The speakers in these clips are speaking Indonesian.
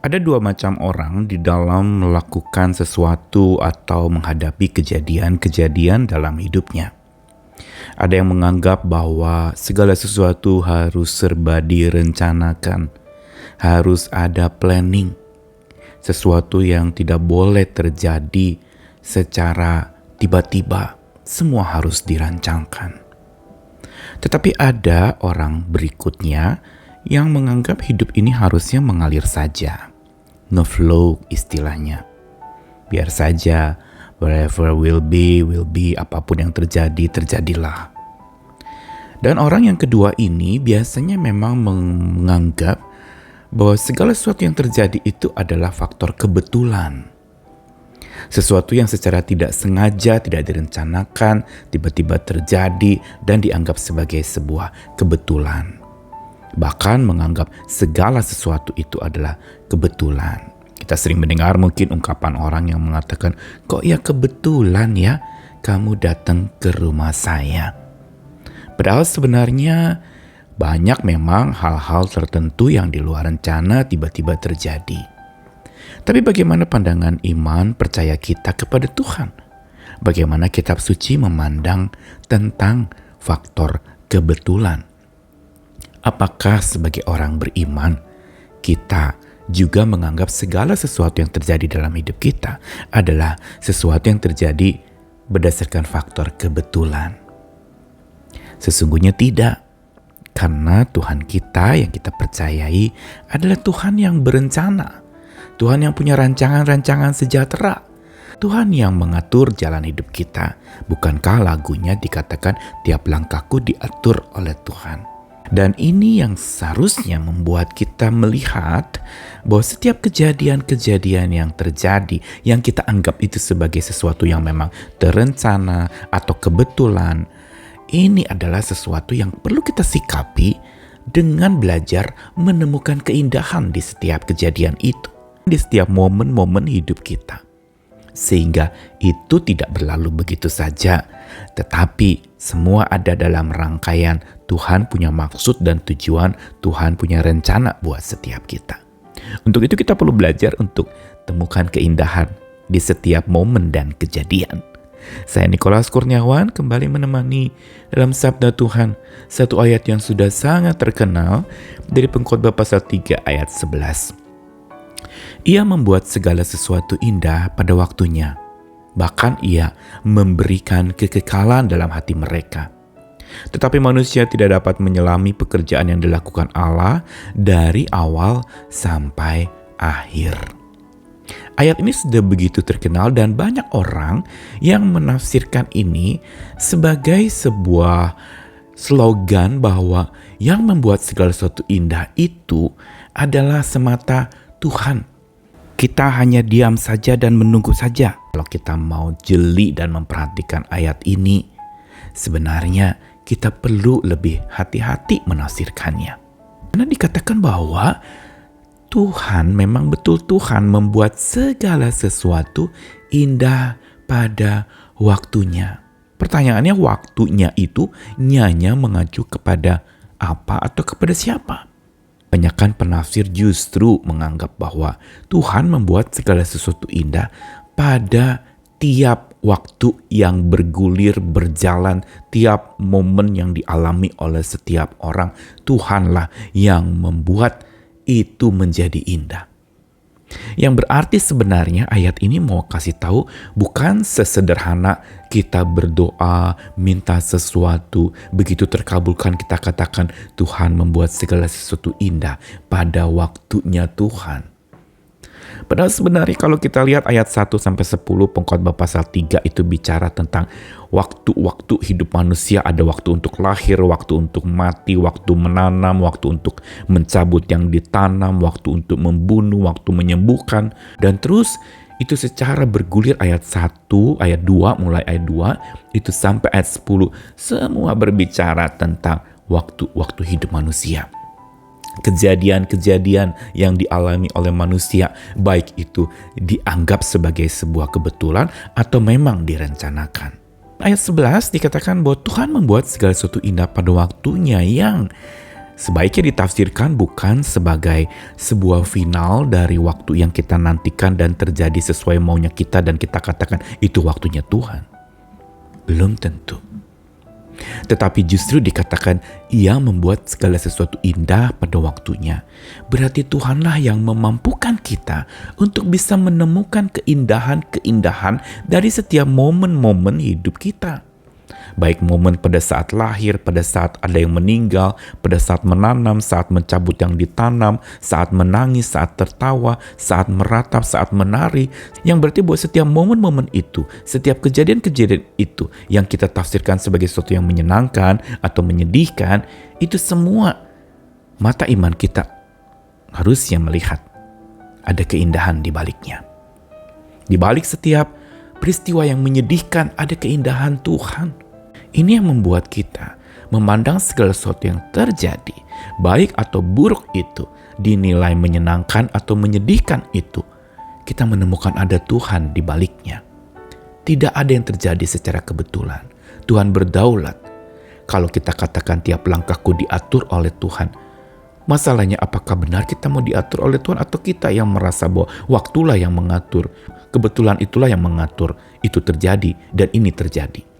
Ada dua macam orang di dalam melakukan sesuatu atau menghadapi kejadian-kejadian dalam hidupnya. Ada yang menganggap bahwa segala sesuatu harus serba direncanakan, harus ada planning, sesuatu yang tidak boleh terjadi secara tiba-tiba, semua harus dirancangkan. Tetapi ada orang berikutnya yang menganggap hidup ini harusnya mengalir saja. Ngeflow istilahnya. Biar saja, whatever will be, apapun yang terjadi, terjadilah. Dan orang yang kedua ini biasanya memang menganggap bahwa segala sesuatu yang terjadi itu adalah faktor kebetulan. Sesuatu yang secara tidak sengaja, tidak direncanakan, tiba-tiba terjadi dan dianggap sebagai sebuah kebetulan. Bahkan menganggap segala sesuatu itu adalah kebetulan. Kita sering mendengar mungkin ungkapan orang yang mengatakan, kok ya kebetulan ya kamu datang ke rumah saya. Padahal sebenarnya banyak memang hal-hal tertentu yang di luar rencana tiba-tiba terjadi. Tapi bagaimana pandangan iman percaya kita kepada Tuhan? Bagaimana kitab suci memandang tentang faktor kebetulan? Apakah sebagai orang beriman, kita juga menganggap segala sesuatu yang terjadi dalam hidup kita adalah sesuatu yang terjadi berdasarkan faktor kebetulan? Sesungguhnya tidak, karena Tuhan kita yang kita percayai adalah Tuhan yang berencana, Tuhan yang punya rancangan-rancangan sejahtera, Tuhan yang mengatur jalan hidup kita. Bukankah lagunya dikatakan tiap langkahku diatur oleh Tuhan? Dan ini yang seharusnya membuat kita melihat bahwa setiap kejadian-kejadian yang terjadi, yang kita anggap itu sebagai sesuatu yang memang terencana atau kebetulan, ini adalah sesuatu yang perlu kita sikapi dengan belajar menemukan keindahan di setiap kejadian itu, di setiap momen-momen hidup kita. Sehingga itu tidak berlalu begitu saja, tetapi semua ada dalam rangkaian. Tuhan punya maksud dan tujuan, Tuhan punya rencana buat setiap kita. Untuk itu kita perlu belajar untuk temukan keindahan di setiap momen dan kejadian. Saya Nikolas Kurniawan kembali menemani dalam Sabda Tuhan, satu ayat yang sudah sangat terkenal dari Pengkhotbah pasal 3 ayat 11. Ia membuat segala sesuatu indah pada waktunya, bahkan ia memberikan kekekalan dalam hati mereka. Tetapi manusia tidak dapat menyelami pekerjaan yang dilakukan Allah dari awal sampai akhir. Ayat ini sudah begitu terkenal dan banyak orang yang menafsirkan ini sebagai sebuah slogan bahwa yang membuat segala sesuatu indah itu adalah semata Tuhan. Kita hanya diam saja dan menunggu saja. Kalau kita mau jeli dan memperhatikan ayat ini, sebenarnya kita perlu lebih hati-hati menafsirkannya. Karena dikatakan bahwa Tuhan memang betul Tuhan membuat segala sesuatu indah pada waktunya. Pertanyaannya waktunya itu nyanya mengacu kepada apa atau kepada siapa? Banyakan penafsir justru menganggap bahwa Tuhan membuat segala sesuatu indah pada tiap waktu yang bergulir, berjalan, tiap momen yang dialami oleh setiap orang. Tuhanlah yang membuat itu menjadi indah. Yang berarti sebenarnya ayat ini mau kasih tahu bukan sesederhana kita berdoa, minta sesuatu, begitu terkabulkan kita katakan Tuhan membuat segala sesuatu indah pada waktunya Tuhan. Padahal sebenarnya kalau kita lihat ayat 1-10 Pengkhotbah pasal 3 itu bicara tentang waktu-waktu hidup manusia. Ada waktu untuk lahir, waktu untuk mati, waktu menanam, waktu untuk mencabut yang ditanam, waktu untuk membunuh, waktu menyembuhkan. Dan terus itu secara bergulir ayat 1, ayat 2, mulai ayat 2 itu sampai ayat 10. Semua berbicara tentang waktu-waktu hidup manusia. Kejadian-kejadian yang dialami oleh manusia, baik itu dianggap sebagai sebuah kebetulan atau memang direncanakan. Ayat 11 dikatakan bahwa Tuhan membuat segala sesuatu indah pada waktunya yang Sebaiknya ditafsirkan bukan sebagai sebuah final dari waktu yang kita nantikan dan terjadi sesuai maunya kita dan kita katakan itu waktunya Tuhan. Belum tentu. Tetapi justru dikatakan Ia membuat segala sesuatu indah pada waktunya. Berarti Tuhanlah yang memampukan kita untuk bisa menemukan keindahan-keindahan dari setiap momen-momen hidup kita. Baik momen pada saat lahir, pada saat ada yang meninggal, pada saat menanam, saat mencabut yang ditanam, saat menangis, saat tertawa, saat meratap, saat menari. Yang berarti bahwa setiap momen-momen itu, setiap kejadian-kejadian itu yang kita tafsirkan sebagai sesuatu yang menyenangkan atau menyedihkan, itu semua mata iman kita harusnya melihat ada keindahan di baliknya. Di balik setiap peristiwa yang menyedihkan ada keindahan Tuhan. Ini yang membuat kita memandang segala sesuatu yang terjadi, baik atau buruk itu, dinilai menyenangkan atau menyedihkan itu, kita menemukan ada Tuhan di baliknya. Tidak ada yang terjadi secara kebetulan. Tuhan berdaulat. Kalau kita katakan tiap langkahku diatur oleh Tuhan, masalahnya apakah benar kita mau diatur oleh Tuhan atau kita yang merasa bahwa waktulah yang mengatur, kebetulan itulah yang mengatur, itu terjadi dan ini terjadi.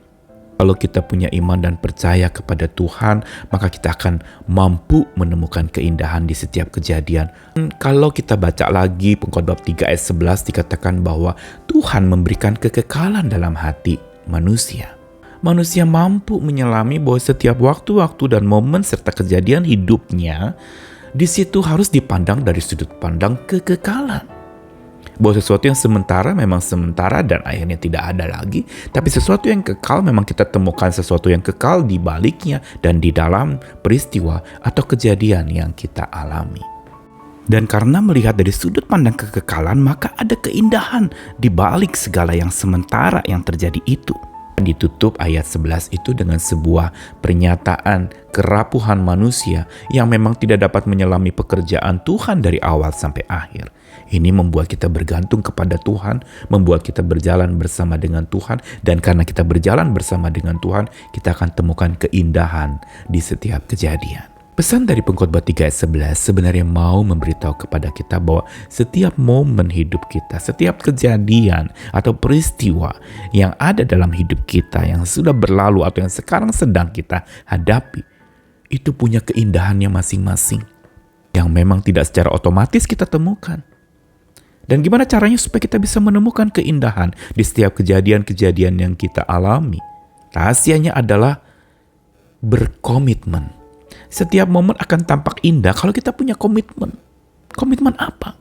Kalau kita punya iman dan percaya kepada Tuhan, maka kita akan mampu menemukan keindahan di setiap kejadian. Kalau kita baca lagi Pengkhotbah 3 ayat 11 dikatakan bahwa Tuhan memberikan kekekalan dalam hati manusia. Manusia mampu menyelami bahwa setiap waktu-waktu dan momen serta kejadian hidupnya di situ harus dipandang dari sudut pandang kekekalan. Bahwa sesuatu yang sementara memang sementara dan akhirnya tidak ada lagi. Tapi sesuatu yang kekal memang kita temukan sesuatu yang kekal di baliknya dan di dalam peristiwa atau kejadian yang kita alami. Dan karena melihat dari sudut pandang kekekalan, maka ada keindahan di balik segala yang sementara yang terjadi itu. Ditutup ayat 11 itu dengan sebuah pernyataan kerapuhan manusia yang memang tidak dapat menyelami pekerjaan Tuhan dari awal sampai akhir. Ini membuat kita bergantung kepada Tuhan, membuat kita berjalan bersama dengan Tuhan, dan karena kita berjalan bersama dengan Tuhan, kita akan temukan keindahan di setiap kejadian. Pesan dari Pengkhotbah 3 ayat 11 sebenarnya mau memberitahu kepada kita bahwa setiap momen hidup kita, setiap kejadian atau peristiwa yang ada dalam hidup kita yang sudah berlalu atau yang sekarang sedang kita hadapi, itu punya keindahannya masing-masing yang memang tidak secara otomatis kita temukan. Dan gimana caranya supaya kita bisa menemukan keindahan di setiap kejadian-kejadian yang kita alami? Rahasianya adalah berkomitmen. Setiap momen akan tampak indah kalau kita punya komitmen. Komitmen apa?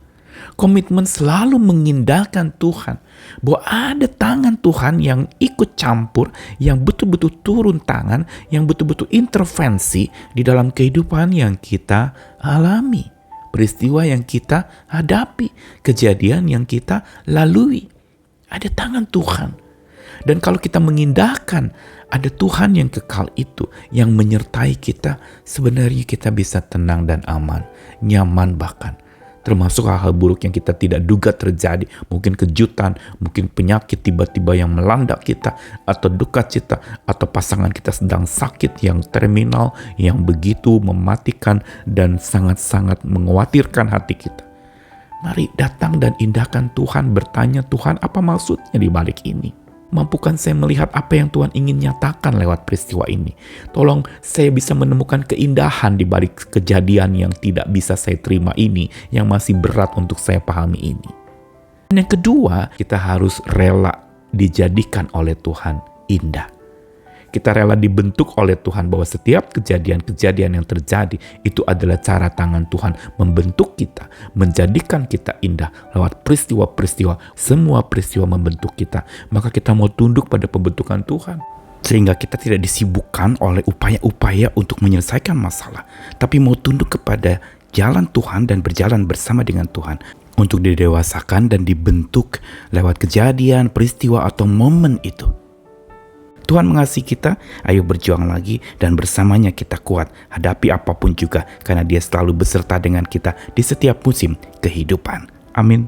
Komitmen selalu mengindahkan Tuhan. Bahwa ada tangan Tuhan yang ikut campur, yang betul-betul turun tangan, yang betul-betul intervensi di dalam kehidupan yang kita alami. Peristiwa yang kita hadapi, kejadian yang kita lalui. Ada tangan Tuhan. Dan kalau kita mengindahkan ada Tuhan yang kekal itu, yang menyertai kita, sebenarnya kita bisa tenang dan aman, nyaman bahkan. Termasuk hal-hal buruk yang kita tidak duga terjadi, mungkin kejutan, mungkin penyakit tiba-tiba yang melanda kita, atau duka cita, atau pasangan kita sedang sakit yang terminal, yang begitu mematikan dan sangat-sangat mengkhawatirkan hati kita. Mari datang dan indahkan Tuhan, bertanya Tuhan apa maksudnya di balik ini. Mampukan saya melihat apa yang Tuhan ingin nyatakan lewat peristiwa ini. Tolong saya bisa menemukan keindahan di balik kejadian yang tidak bisa saya terima ini, yang masih berat untuk saya pahami ini. Dan yang kedua, kita harus rela dijadikan oleh Tuhan indah. Kita rela dibentuk oleh Tuhan bahwa setiap kejadian-kejadian yang terjadi itu adalah cara tangan Tuhan membentuk kita, menjadikan kita indah lewat peristiwa-peristiwa. Semua peristiwa membentuk kita, maka kita mau tunduk pada pembentukan Tuhan. Sehingga kita tidak disibukkan oleh upaya-upaya untuk menyelesaikan masalah, tapi mau tunduk kepada jalan Tuhan dan berjalan bersama dengan Tuhan untuk didewasakan dan dibentuk lewat kejadian, peristiwa, atau momen itu. Tuhan mengasihi kita, ayo berjuang lagi dan bersamanya kita kuat hadapi apapun juga karena Dia selalu beserta dengan kita di setiap musim kehidupan. Amin.